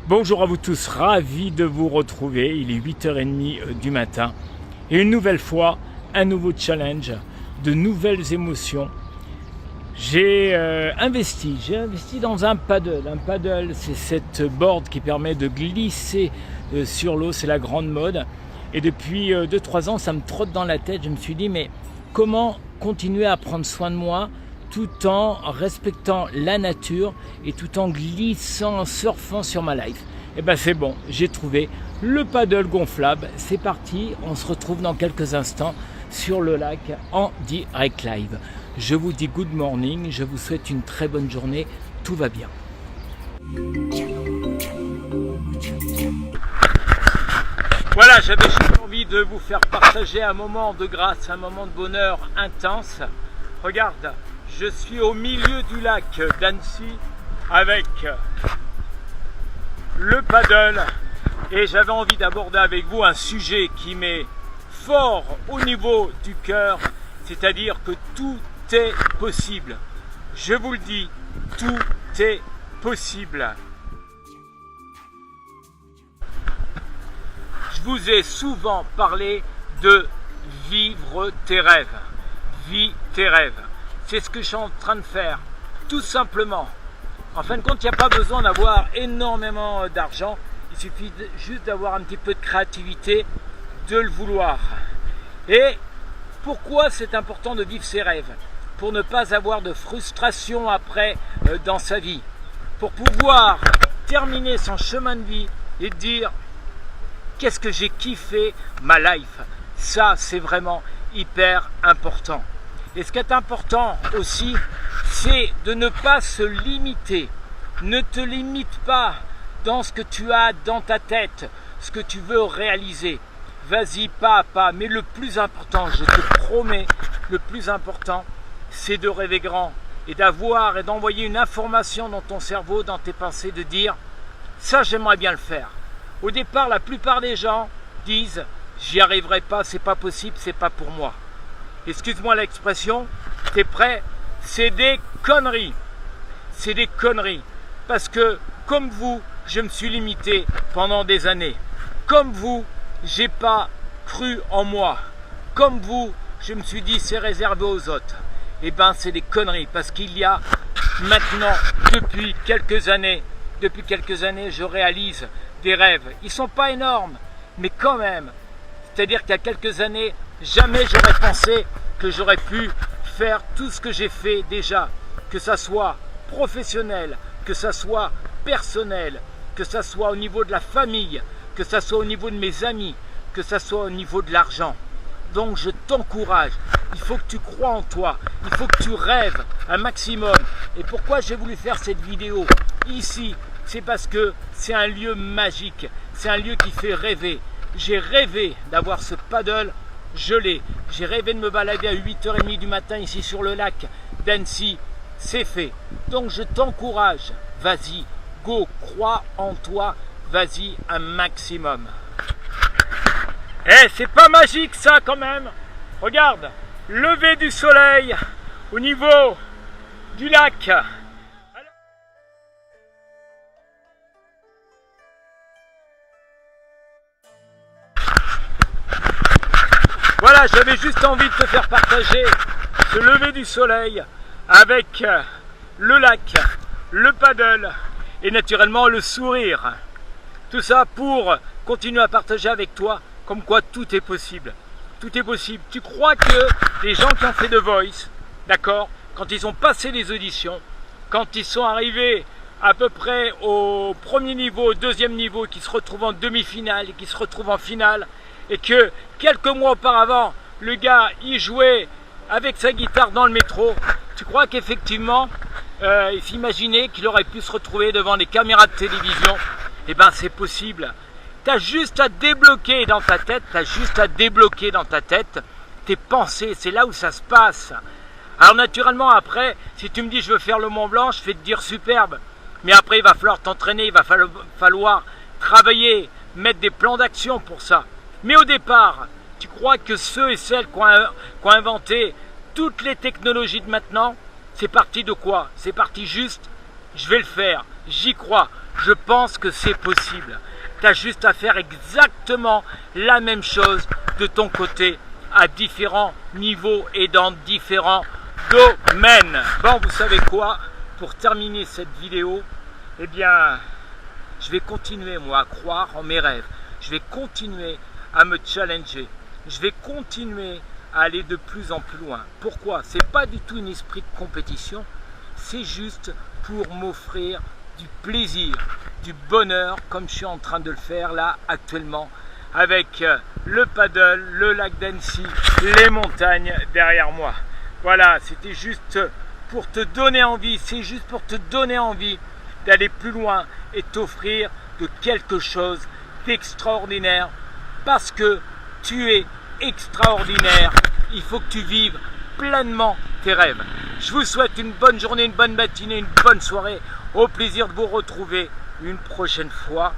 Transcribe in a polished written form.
Bonjour à vous tous, ravi de vous retrouver, il est 8h30 du matin et une nouvelle fois, un nouveau challenge, de nouvelles émotions. J'ai investi dans un paddle. Un paddle, c'est cette board qui permet de glisser sur l'eau, c'est la grande mode. Et depuis 2-3 ans, ça me trotte dans la tête, je me suis dit mais comment continuer à prendre soin de moi tout en respectant la nature et tout en glissant, en surfant sur ma life. Et ben c'est bon, j'ai trouvé le paddle gonflable. C'est parti, on se retrouve dans quelques instants sur le lac en direct live. Je vous dis good morning, je vous souhaite une très bonne journée, tout va bien. Voilà, j'avais juste envie de vous faire partager un moment de grâce, un moment de bonheur intense. Regarde, je suis au milieu du lac d'Annecy avec le paddle et j'avais envie d'aborder avec vous un sujet qui m'est fort au niveau du cœur, c'est-à-dire que tout est possible. Je vous le dis, tout est possible. Je vous ai souvent parlé de vivre tes rêves. Vis tes rêves. C'est ce que je suis en train de faire, tout simplement. En fin de compte, il n'y a pas besoin d'avoir énormément d'argent. Il suffit juste d'avoir un petit peu de créativité, de le vouloir. Et pourquoi c'est important de vivre ses rêves? Pour ne pas avoir de frustration après dans sa vie. Pour pouvoir terminer son chemin de vie et dire qu'est-ce que j'ai kiffé ma life. Ça, c'est vraiment hyper important. Et ce qui est important aussi, c'est de ne pas se limiter. Ne te limite pas dans ce que tu as dans ta tête, ce que tu veux réaliser. Vas-y pas à pas, mais le plus important, je te promets, le plus important, c'est de rêver grand et d'avoir et d'envoyer une information dans ton cerveau, dans tes pensées, de dire « ça, j'aimerais bien le faire ». Au départ, la plupart des gens disent « j'y arriverai pas, c'est pas possible, c'est pas pour moi ». Excuse-moi l'expression, t'es prêt? C'est des conneries. C'est des conneries. Parce que, comme vous, je me suis limité pendant des années. Comme vous, j'ai pas cru en moi. Comme vous, je me suis dit c'est réservé aux autres. Eh ben, c'est des conneries. Parce qu'il y a maintenant, depuis quelques années, je réalise des rêves. Ils sont pas énormes, mais quand même. C'est-à-dire qu'il y a quelques années, jamais j'aurais pensé que j'aurais pu faire tout ce que j'ai fait déjà, que ça soit professionnel, que ça soit personnel, que ça soit au niveau de la famille, que ça soit au niveau de mes amis, que ça soit au niveau de l'argent. Donc je t'encourage, il faut que tu crois en toi, il faut que tu rêves un maximum. Et pourquoi j'ai voulu faire cette vidéo ici? C'est parce que c'est un lieu magique, c'est un lieu qui fait rêver. J'ai rêvé d'avoir ce paddle, je l'ai. J'ai rêvé de me balader à 8h30 du matin ici sur le lac d'Annecy, c'est fait. Donc je t'encourage, vas-y, go, crois en toi, vas-y un maximum. Eh, c'est pas magique ça quand même. Regarde, lever du soleil au niveau du lac. Voilà, j'avais juste envie de te faire partager ce lever du soleil avec le lac, le paddle et naturellement le sourire. Tout ça pour continuer à partager avec toi comme quoi tout est possible. Tout est possible. Tu crois que les gens qui ont fait The Voice, d'accord, quand ils ont passé les auditions, quand ils sont arrivés à peu près au premier niveau, au deuxième niveau, qui se retrouvent en demi-finale et qui se retrouvent en finale, et que quelques mois auparavant, le gars y jouait avec sa guitare dans le métro, tu crois qu'effectivement, il s'imaginait qu'il aurait pu se retrouver devant les caméras de télévision? Eh bien, c'est possible. Tu as juste à débloquer dans ta tête, tes pensées, c'est là où ça se passe. Alors naturellement, après, si tu me dis je veux faire le Mont Blanc, je vais te dire superbe. Mais après, il va falloir t'entraîner, il va falloir travailler, mettre des plans d'action pour ça. Mais au départ, tu crois que ceux et celles qui ont inventé toutes les technologies de maintenant, c'est parti de quoi? C'est parti juste, je vais le faire, j'y crois, Je pense que c'est possible. Tu as juste à faire exactement la même chose de ton côté, à différents niveaux et dans différents domaines. Bon, vous savez quoi? Pour terminer cette vidéo, eh bien, je vais continuer, moi, à croire en mes rêves. Je vais continuer à me challenger. Je vais continuer à aller de plus en plus loin. Pourquoi? C'est pas du tout un esprit de compétition. C'est juste pour m'offrir du plaisir, du bonheur, comme je suis en train de le faire là actuellement, avec le paddle, le lac d'Annecy, les montagnes derrière moi. Voilà, c'était juste pour te donner envie, c'est juste pour te donner envie d'aller plus loin et t'offrir de quelque chose d'extraordinaire, parce que tu es extraordinaire. Il faut que tu vives pleinement tes rêves. Je vous souhaite une bonne journée, une bonne matinée, une bonne soirée. Au plaisir de vous retrouver une prochaine fois.